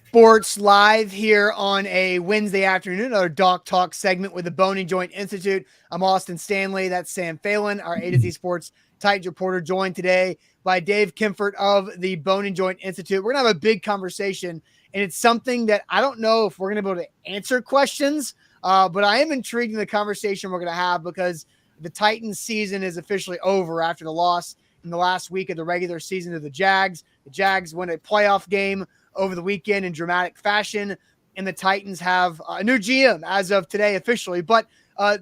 Sports live here on a Wednesday afternoon, our DocTalk segment with the Bone and Joint Institute. I'm Austin Stanley. That's Sam Phelan, our A to Z Sports Titans reporter, joined today by Dave Kempfert of the Bone and Joint Institute. We're going to have a big conversation, and it's something that I don't know if we're going to be able to answer questions, but I am intrigued in the conversation we're going to have because the Titans season is officially over after the loss in the last week of the regular season to the Jags. The Jags win a playoff game over the weekend in dramatic fashion, and the Titans have a new GM as of today officially. But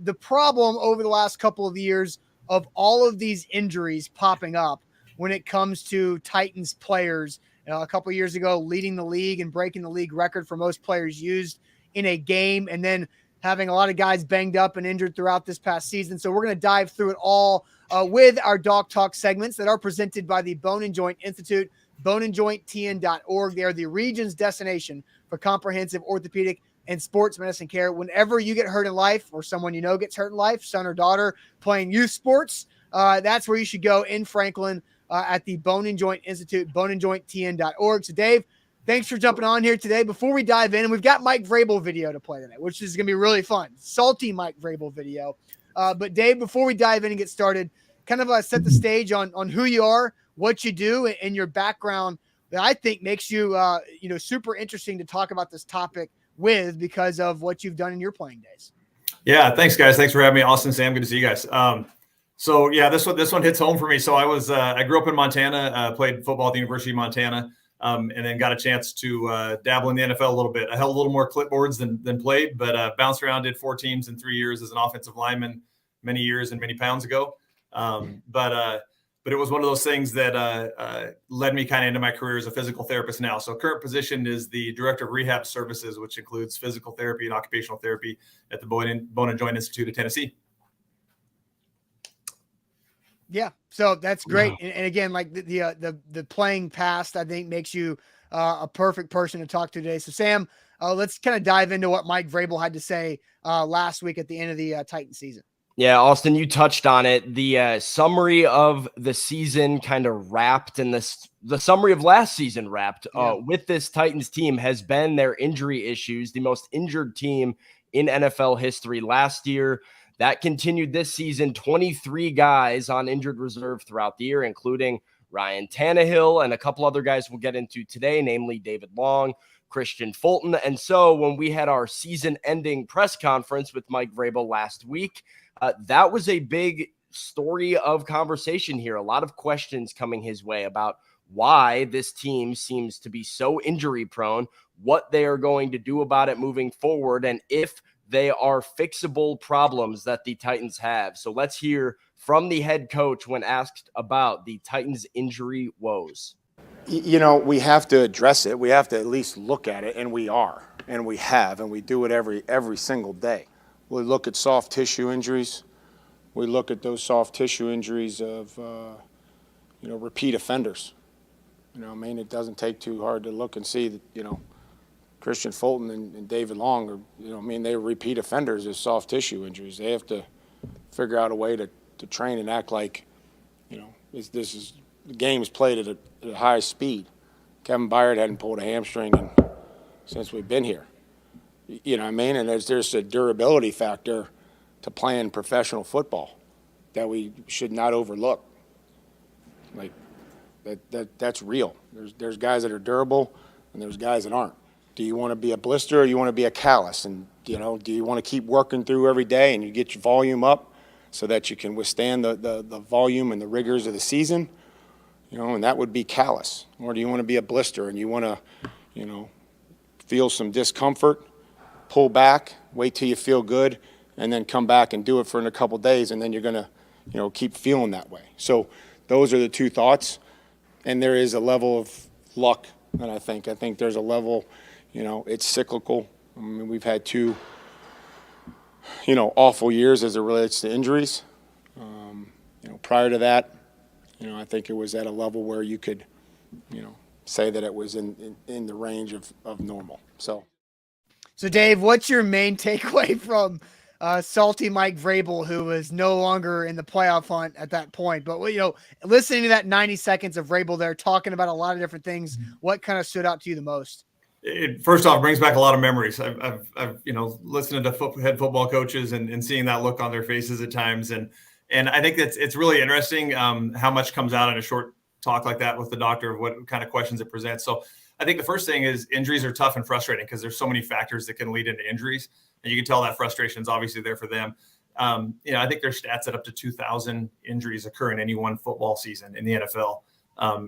the problem over the last couple of years of all of these injuries popping up when it comes to Titans players, a couple of years ago leading the league and breaking the league record for most players used in a game, and then having a lot of guys banged up and injured throughout this past season. So we're going to dive through it all with our DocTalk segments that are presented by the Bone and Joint Institute, boneandjointtn.org. They are the region's destination for comprehensive orthopedic and sports medicine care. Whenever you get hurt in life or someone you know gets hurt in life, son or daughter playing youth sports, that's where you should go in Franklin at the Bone and Joint Institute, boneandjointtn.org. So Dave, thanks for jumping on here today. Before we dive in, we've got Mike Vrabel video to play today, which is going to be really fun. Salty Mike Vrabel video. But Dave, before we dive in and get started, kind of set the stage on who you are, what you do, and your background that I think makes you, super interesting to talk about this topic with because of what you've done in your playing days. Yeah, thanks, guys. Thanks for having me, Austin, Sam. Good to see you guys. So yeah, this one hits home for me. So I grew up in Montana, played football at the University of Montana, and then got a chance to dabble in the NFL a little bit. I held a little more clipboards than played, but bounced around, did 4 teams in 3 years as an offensive lineman many years and many pounds ago. But it was one of those things that led me kind of into my career as a physical therapist now. So current position is the director of rehab services, which includes physical therapy and occupational therapy at the Bone and Joint Institute of Tennessee. Yeah, so that's great. Wow. And again, like the playing past, I think makes you a perfect person to talk to today. So Sam, let's kind of dive into what Mike Vrabel had to say last week at the end of the Titan season. Yeah, Austin, you touched on it. The summary of the season kind of wrapped, and the summary of last season wrapped with this Titans team has been their injury issues, the most injured team in NFL history last year. That continued this season, 23 guys on injured reserve throughout the year, including Ryan Tannehill and a couple other guys we'll get into today, namely David Long, Christian Fulton. And so when we had our season-ending press conference with Mike Vrabel last week, that was a big story of conversation here. A lot of questions coming his way about why this team seems to be so injury prone, what they are going to do about it moving forward, and if they are fixable problems that the Titans have. So let's hear from the head coach when asked about the Titans' injury woes. We have to address it. We have to at least look at it, and we are, and we have, and we do it every single day. We look at soft tissue injuries. We look at those soft tissue injuries of, repeat offenders. It doesn't take too hard to look and see that, Christian Fulton and David Long are, they're repeat offenders of soft tissue injuries. They have to figure out a way to train and act like, the game is played at a high speed. Kevin Byard hadn't pulled a hamstring since we've been here. And there's a durability factor to playing professional football that we should not overlook. Like that's real. There's guys that are durable and there's guys that aren't. Do you want to be a blister or you want to be a callus? And do you want to keep working through every day and you get your volume up so that you can withstand the volume and the rigors of the season? And that would be callus. Or do you want to be a blister and you want to, feel some discomfort, pull back, wait till you feel good, and then come back and do it for a couple days, and then you're going to, keep feeling that way. So those are the two thoughts, and there is a level of luck that I think there's a level, it's cyclical. We've had 2, awful years as it relates to injuries. Prior to that, I think it was at a level where you could, say that it was in the range of normal. So, Dave, what's your main takeaway from salty Mike Vrabel, who was no longer in the playoff hunt at that point? But, listening to that 90 seconds of Vrabel there talking about a lot of different things, what kind of stood out to you the most? It first off brings back a lot of memories. I've listened to head football coaches and seeing that look on their faces at times, and I think it's really interesting how much comes out in a short talk like that with the doctor of what kind of questions it presents. So I think the first thing is injuries are tough and frustrating because there's so many factors that can lead into injuries, and you can tell that frustration is obviously there for them. I think there's stats that up to 2,000 injuries occur in any one football season in the NFL,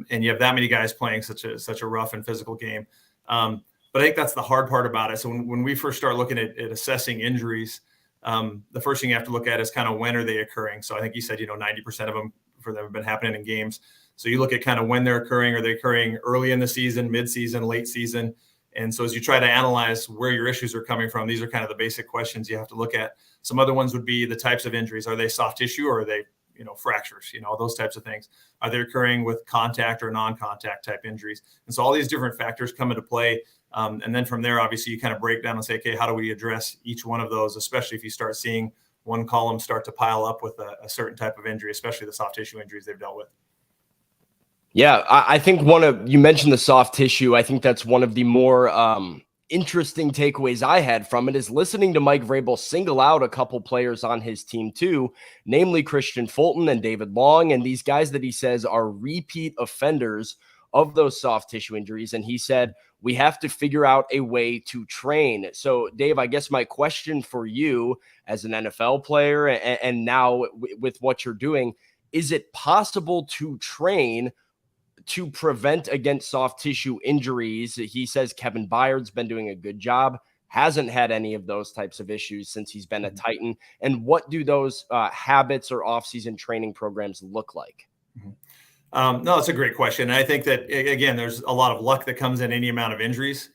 and you have that many guys playing such a rough and physical game. But I think that's the hard part about it. So when we first start looking at assessing injuries, the first thing you have to look at is kind of when are they occurring. So I think you said 90% of them for them have been happening in games. So you look at kind of when they're occurring. Are they occurring early in the season, mid-season, late season? And so as you try to analyze where your issues are coming from, these are kind of the basic questions you have to look at. Some other ones would be the types of injuries. Are they soft tissue or are they fractures, those types of things? Are they occurring with contact or non-contact type injuries? And so all these different factors come into play. And then from there, obviously, you kind of break down and say, okay, how do we address each one of those, especially if you start seeing one column start to pile up with a certain type of injury, especially the soft tissue injuries they've dealt with. Yeah, I think you mentioned the soft tissue. I think that's one of the more interesting takeaways I had from it is listening to Mike Vrabel single out a couple players on his team too, namely Christian Fulton and David Long, and these guys that he says are repeat offenders of those soft tissue injuries. And he said, we have to figure out a way to train. So Dave, I guess my question for you as an NFL player and now with what you're doing, is it possible to train to prevent against soft tissue injuries? He says Kevin Byard's been doing a good job, hasn't had any of those types of issues since he's been a Titan. And what do those habits or off-season training programs look like? No, it's a great question. And I think that, again, there's a lot of luck that comes in any amount of injuries,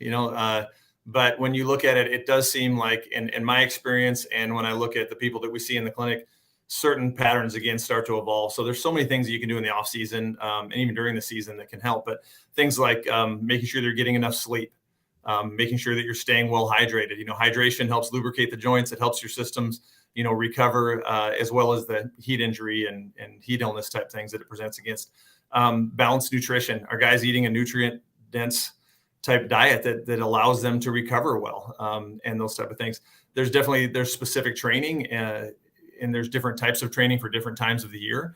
but when you look at it, it does seem like in my experience, and when I look at the people that we see in the clinic, certain patterns again start to evolve. So there's so many things that you can do in the off season and even during the season that can help. But things like making sure they're getting enough sleep, making sure that you're staying well hydrated. Hydration helps lubricate the joints. It helps your systems, recover as well as the heat injury and heat illness type things that it presents against. Balanced nutrition. Are guys eating a nutrient dense type diet that allows them to recover well and those type of things. There's specific training and there's different types of training for different times of the year.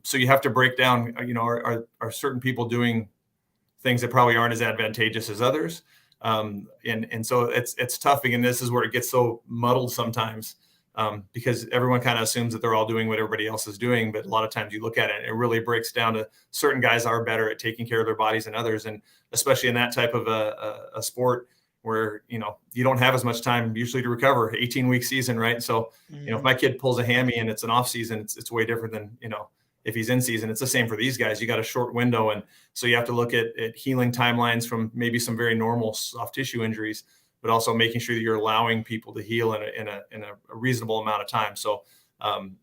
So you have to break down, are certain people doing things that probably aren't as advantageous as others? And so it's tough. Again, this is where it gets so muddled sometimes because everyone kind of assumes that they're all doing what everybody else is doing. But a lot of times you look at it and it really breaks down to certain guys are better at taking care of their bodies than others. And especially in that type of a sport, where, you don't have as much time usually to recover. 18-week season, right? So, if my kid pulls a hammy and it's an off season, it's way different than, if he's in season. It's the same for these guys. You got a short window. And so you have to look at healing timelines from maybe some very normal soft tissue injuries, but also making sure that you're allowing people to heal in a reasonable amount of time. So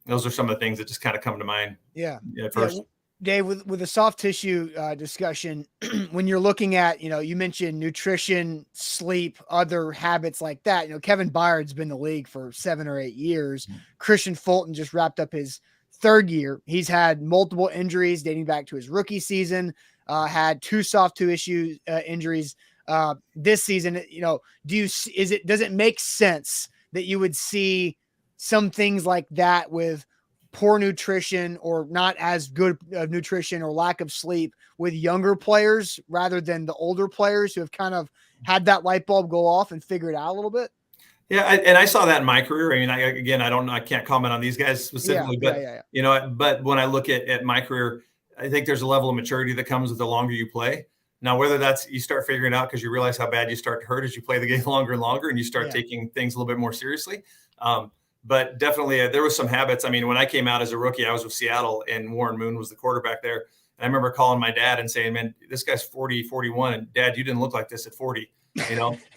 those are some of the things that just kind of come to mind. Yeah. First. Yeah. Dave, with the soft tissue discussion, when you're looking at, you mentioned nutrition, sleep, other habits like that, Kevin Byard's been in the league for 7 or 8 years. Christian Fulton just wrapped up his 3rd year. He's had multiple injuries dating back to his rookie season, had 2 soft tissue injuries this season. Does it make sense that you would see some things like that with poor nutrition or not as good of nutrition or lack of sleep with younger players rather than the older players who have kind of had that light bulb go off and figure it out a little bit? Yeah. And I saw that in my career. I mean, I can't comment on these guys specifically, but when I look at my career, I think there's a level of maturity that comes with the longer you play. Now, whether that's you start figuring it out because you realize how bad you start to hurt as you play the game longer and longer and you start taking things a little bit more seriously. But definitely there was some habits. I mean, when I came out as a rookie, I was with Seattle and Warren Moon was the quarterback there. And I remember calling my dad and saying, man, this guy's 40, 41. And Dad, you didn't look like this at 40,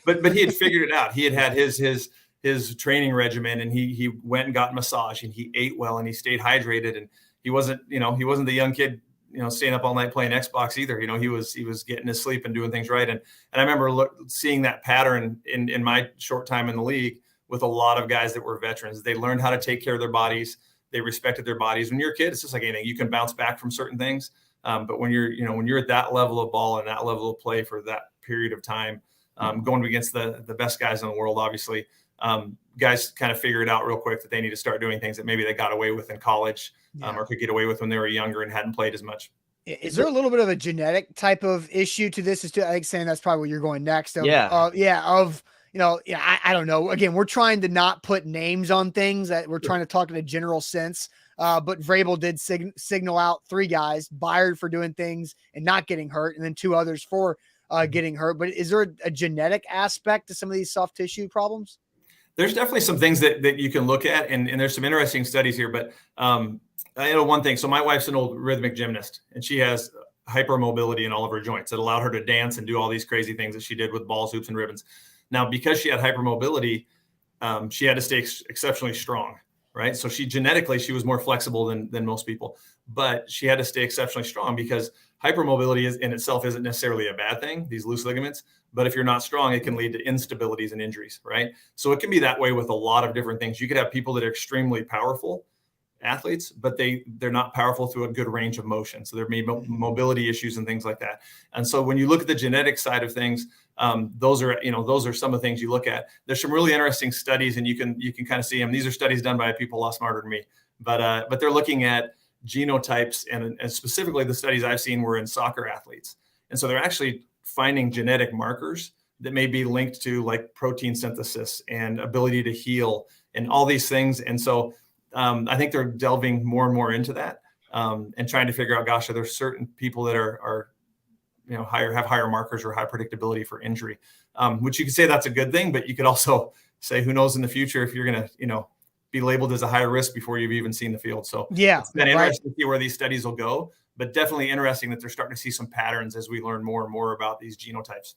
but he had figured it out. He had his training regimen and he went and got a massage and he ate well and he stayed hydrated. And he wasn't the young kid, staying up all night playing Xbox either. He was getting his sleep and doing things right. And I remember seeing that pattern in my short time in the league with a lot of guys that were veterans. They learned how to take care of their bodies. They respected their bodies. When you're a kid, it's just like anything. You can bounce back from certain things. But when you're at that level of ball and that level of play for that period of time, going against the best guys in the world, obviously. Guys kind of figure it out real quick that they need to start doing things that maybe they got away with in college or could get away with when they were younger and hadn't played as much. Is there a little bit of a genetic type of issue to this? I think saying that's probably where you're going next. I don't know. Again, we're trying to not put names on things that we're trying to talk in a general sense. But Vrabel did signal out 3 guys, Byard for doing things and not getting hurt, and then 2 others for getting hurt. But is there a genetic aspect to some of these soft tissue problems? There's definitely some things that you can look at, and there's some interesting studies here. But I know one thing. So my wife's an old rhythmic gymnast, and she has hypermobility in all of her joints. It allowed her to dance and do all these crazy things that she did with balls, hoops, and ribbons. Now, because she had hypermobility, she had to stay exceptionally strong, right? So she was more flexible than most people, but she had to stay exceptionally strong because hypermobility in itself isn't necessarily a bad thing, these loose ligaments, but if you're not strong, it can lead to instabilities and injuries, right? So it can be that way with a lot of different things. You could have people that are extremely powerful athletes, but they're not powerful through a good range of motion. So there may be mobility issues and things like that. And so when you look at the genetic side of things, those are some of the things you look at. There's some really interesting studies, and you can kind of see them. These are studies done by people a lot smarter than me, but they're looking at genotypes, and specifically the studies I've seen were in soccer athletes. And so they're actually finding genetic markers that may be linked to like protein synthesis and ability to heal and all these things. And so I think they're delving more and more into that and trying to figure out, gosh, are there certain people that are have higher markers or high predictability for injury, which you could say that's a good thing, but you could also say, who knows in the future if you're going to, be labeled as a high risk before you've even seen the field. So it's been interesting to see where these studies will go, but definitely interesting that they're starting to see some patterns as we learn more and more about these genotypes.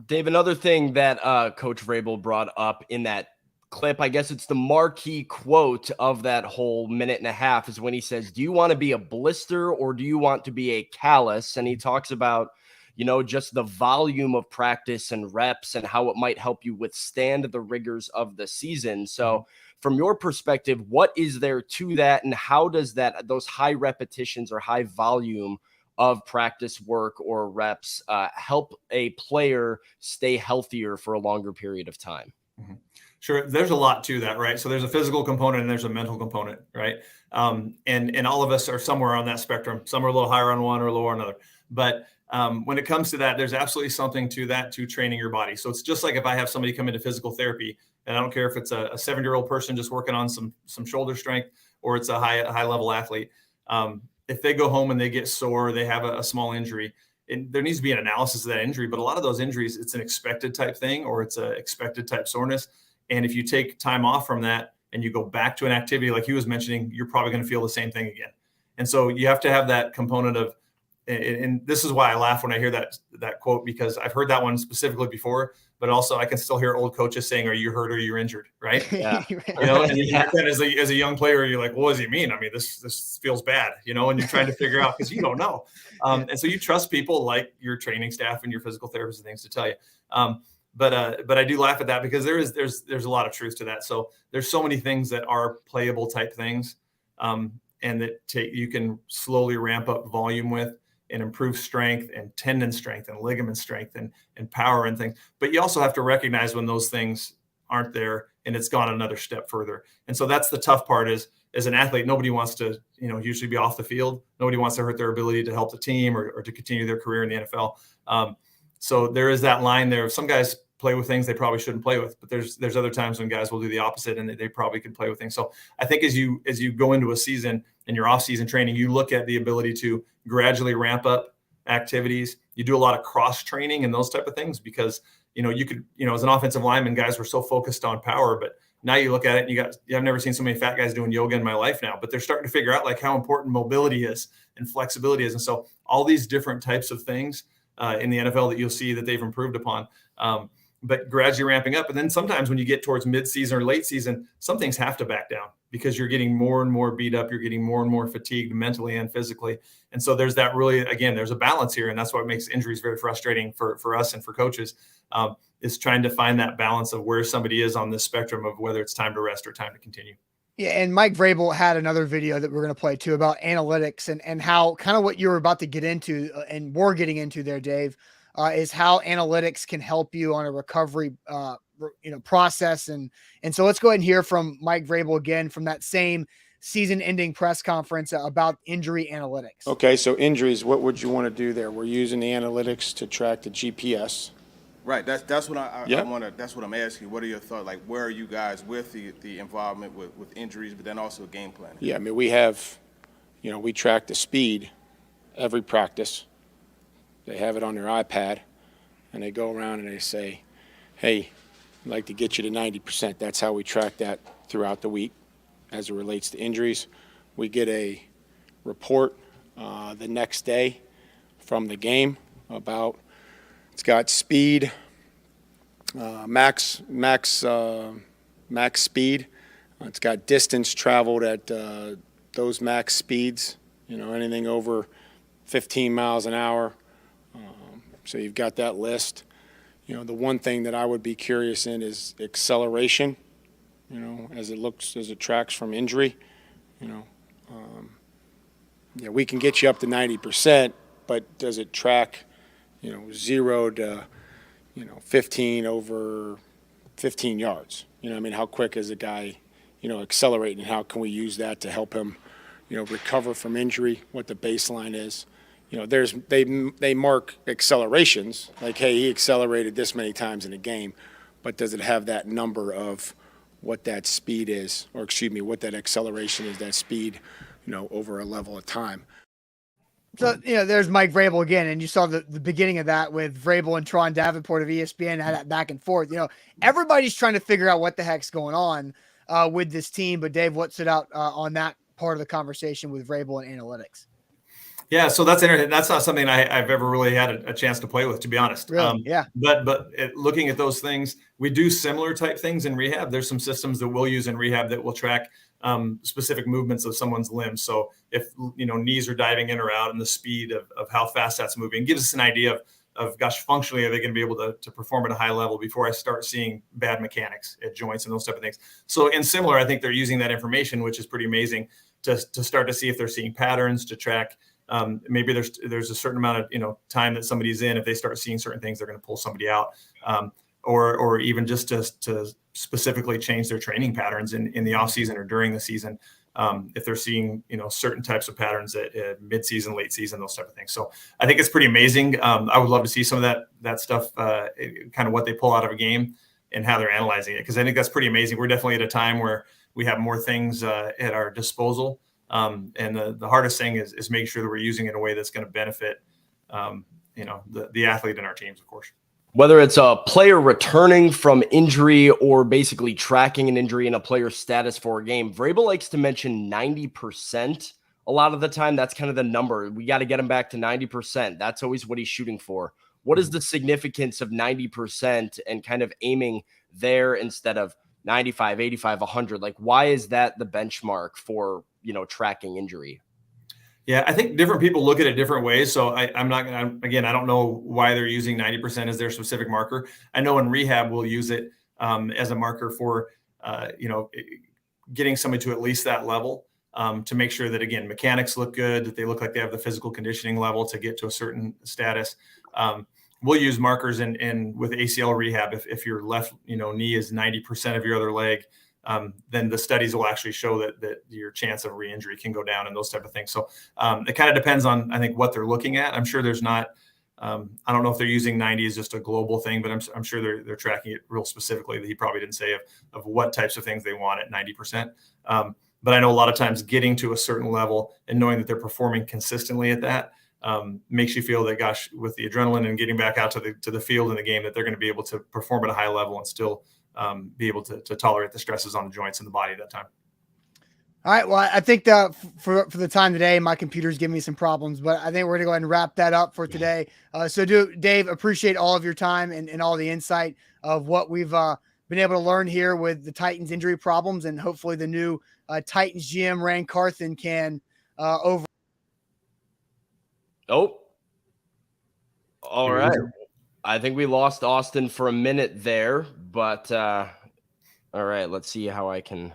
Dave, another thing that Coach Vrabel brought up in that clip, I guess it's the marquee quote of that whole minute and a half, is when he says, do you want to be a blister or do you want to be a callus? And he talks about, just the volume of practice and reps and how it might help you withstand the rigors of the season. So from your perspective, what is there to that, and how does those high repetitions or high volume of practice work or reps help a player stay healthier for a longer period of time? Mm-hmm. Sure. There's a lot to that, right? So there's a physical component and there's a mental component, right? And all of us are somewhere on that spectrum. Some are a little higher on one or lower on another. But when it comes to that, there's absolutely something to that, to training your body. So it's just like if I have somebody come into physical therapy, and I don't care if it's a 7-year-old person just working on some shoulder strength, or it's a high level athlete. If they go home and they get sore, they have a small injury, there needs to be an analysis of that injury. But a lot of those injuries, it's an expected type thing, or it's a expected type soreness. And if you take time off from that and you go back to an activity like he was mentioning, you're probably going to feel the same thing again. And so you have to have that component of, and this is why I laugh when I hear that quote, because I've heard that one specifically before, but also I can still hear old coaches saying, are you hurt or you're injured? Right. Yeah. And as a young player, you're like, what does he mean? I mean, this feels bad, and you're trying to figure out, because you don't know. And so you trust people like your training staff and your physical therapists and things to tell you. But I do laugh at that, because there's a lot of truth to that. So there's so many things that are playable type things, and that you can slowly ramp up volume with, and improve strength and tendon strength and ligament strength and power and things. But you also have to recognize when those things aren't there and it's gone another step further. And so that's the tough part, is as an athlete, nobody wants to, usually be off the field. Nobody wants to hurt their ability to help the team or to continue their career in the NFL. So there is that line there. Some guys play with things they probably shouldn't play with, but there's other times when guys will do the opposite and they probably can play with things. So I think as you go into a season and your off-season training, you look at the ability to gradually ramp up activities. You do a lot of cross training and those type of things, because you could, as an offensive lineman, guys were so focused on power, but now you look at it and I've never seen so many fat guys doing yoga in my life now, but they're starting to figure out like how important mobility is and flexibility is. And so all these different types of things in the NFL that you'll see that they've improved upon, but gradually ramping up. And then sometimes when you get towards mid-season or late season, some things have to back down, because you're getting more and more beat up. You're getting more and more fatigued mentally and physically. And so there's that there's a balance here. And that's what makes injuries very frustrating for us and for coaches, is trying to find that balance of where somebody is on this spectrum of whether it's time to rest or time to continue. Yeah, and Mike Vrabel had another video that we're going to play too about analytics and how kind of what you were about to get into and we're getting into there, Dave. is how analytics can help you on a recovery process. And so let's go ahead and hear from Mike Vrabel again from that same season-ending press conference about injury analytics. Okay, so injuries, what would you want to do there? We're using the analytics to track the GPS. Right. That's what I Yep. want to. That's what I'm asking. What are your thoughts? Like, where are you guys with the involvement with injuries, but then also game planning? Yeah, I mean, we have, we track the speed every practice. They have it on their iPad, and they go around and they say, hey, I'd like to get you to 90%. That's how we track that throughout the week as it relates to injuries. We get a report the next day from the game about, it's got speed, max speed. It's got distance traveled at those max speeds, anything over 15 miles an hour. So you've got that list. The one thing that I would be curious in is acceleration, as it tracks from injury. We can get you up to 90%, but does it track, 0 to, 15 over 15 yards? How quick is a guy, accelerating, and how can we use that to help him, recover from injury, what the baseline is? They mark accelerations, like, hey, he accelerated this many times in a game, but does it have that number of what that speed is, or what that acceleration is, that speed, over a level of time? So, there's Mike Vrabel again, and you saw the beginning of that with Vrabel and Tron Davenport of ESPN had that back and forth. Everybody's trying to figure out what the heck's going on with this team. But Dave, what stood out on that part of the conversation with Vrabel and analytics? Yeah, so that's interesting. That's not something I've ever really had a chance to play with, to be honest. Really? Yeah. But looking at those things, we do similar type things in rehab. There's some systems that we'll use in rehab that will track specific movements of someone's limbs. So if knees are diving in or out, and the speed of how fast that's moving gives us an idea of gosh, functionally, are they going to be able to perform at a high level before I start seeing bad mechanics at joints and those type of things. So in similar, I think they're using that information, which is pretty amazing, to start to see if they're seeing patterns, to track. Maybe there's a certain amount of time that somebody's in. If they start seeing certain things, they're going to pull somebody out, or even just to specifically change their training patterns in the off season or during the season. If they're seeing certain types of patterns at mid season, late season, those type of things. So I think it's pretty amazing. I would love to see some of that stuff, kind of what they pull out of a game and how they're analyzing it, because I think that's pretty amazing. We're definitely at a time where we have more things at our disposal. And the hardest thing is making sure that we're using it in a way that's going to benefit, the athlete and our teams, of course. Whether it's a player returning from injury or basically tracking an injury and a player's status for a game, Vrabel likes to mention 90% a lot of the time. That's kind of the number. We got to get him back to 90%. That's always what he's shooting for. What is the significance of 90% and kind of aiming there instead of 95, 85, 100? Like, why is that the benchmark for, tracking injury? Yeah, I think different people look at it different ways. So I'm not going to, again, I don't know why they're using 90% as their specific marker. I know in rehab, we'll use it as a marker for, getting somebody to at least that level, to make sure that, again, mechanics look good, that they look like they have the physical conditioning level to get to a certain status. We'll use markers in with ACL rehab. If your left, knee is 90% of your other leg, then the studies will actually show that your chance of re-injury can go down and those type of things. So it kind of depends on, I think, what they're looking at. I'm sure there's not, I don't know if they're using 90 as just a global thing, but I'm sure they're tracking it real specifically, that he probably didn't say of what types of things they want at 90%. But I know a lot of times getting to a certain level and knowing that they're performing consistently at that makes you feel that, gosh, with the adrenaline and getting back out to the field in the game, that they're going to be able to perform at a high level and still be able to tolerate the stresses on the joints in the body at that time. All right. Well, I think that for the time today, my computer's giving me some problems, but I think we're going to go ahead and wrap that up for today. Dave, appreciate all of your time and all the insight of what we've been able to learn here with the Titans injury problems, and hopefully the new Titans GM Rand Carthen can over. Oh, all right. I think we lost Austin for a minute there, but all right, let's see how I can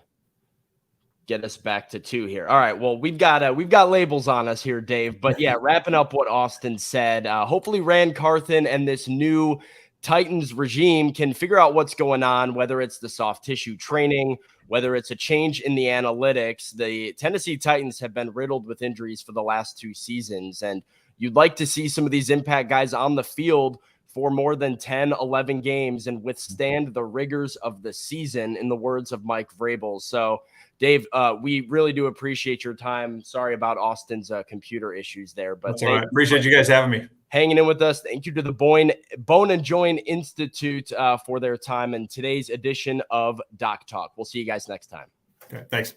get us back to 2 here. All right. Well, we've got labels on us here, Dave. But yeah, wrapping up what Austin said. Hopefully, Rand Carthen and this new Titans regime can figure out what's going on, whether it's the soft tissue training, whether it's a change in the analytics. The Tennessee Titans have been riddled with injuries for the last 2 seasons, and you'd like to see some of these impact guys on the field for more than 10, 11 games and withstand the rigors of the season, in the words of Mike Vrabel. So, Dave, we really do appreciate your time. Sorry about Austin's computer issues there. But that's all right. Appreciate you guys having me. Hanging in with us. Thank you to the Bone and Join Institute for their time in today's edition of Doc Talk. We'll see you guys next time. Okay, thanks.